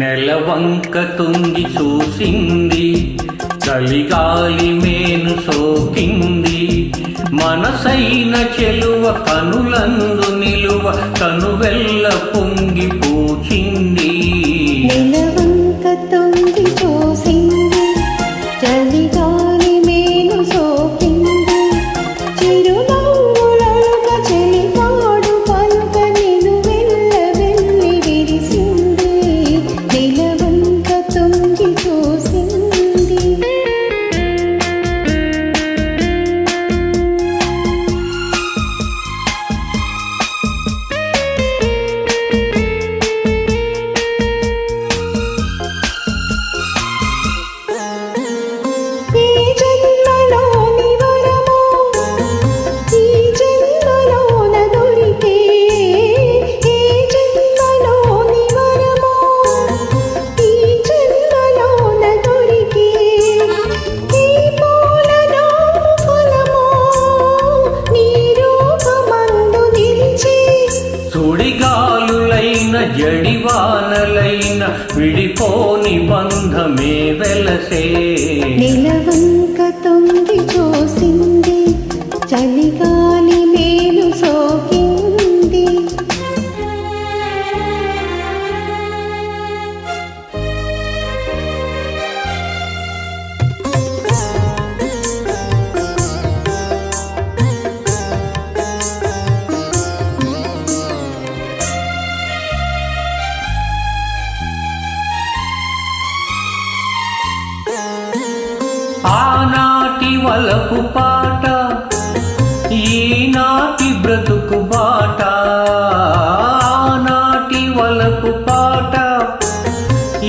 నెలవంక తుంగి చూసింది, చలిగాలి మేను సోకింది, మనసైన చెలువ కనులందు నిలువ కనువెల్ల పొంగి పూచింది. నెలవంక తుంగి చూసింది, చలిగాలి మేను సోకింది, చిరునవ్వులొలుక చెలికాడు పలుక నిలువెల్ల వెళ్ళి విరిసింది. నెలవంక తుంగి చూసింది. సుడిగాలులైన జడివానలైన విడిపోని బంధమే వెలసే. నెలవంక తొంగి చూసింది, చలిగాలి మేలు సోకింది. ఆనాటి వలపు పాట, ఈనాటి బ్రతుకు బాట. ఆనాటి వలపు పాట,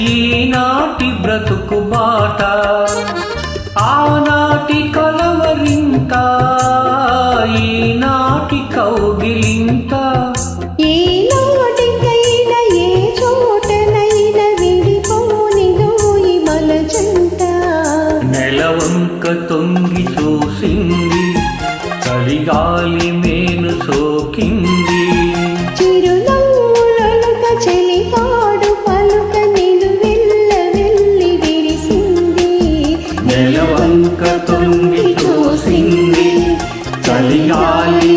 ఈనాటి బ్రతుకు బాట. ఆనాటి కలవరింత, ఈనాటి కౌగిలింత. ఏనాటికైనా ఏ చోటనైనా విడిపోనిదోయి మన జంట. నెలవంక తొంగి చూసింది, చలిగాలి మేను సోకింది, చిరునవ్వులొలుక చెలికాడు పలుక నిలువెల్ల వెళ్ళి విరిసింది. నెలవంక తొంగి చూసింది, చలిగాలి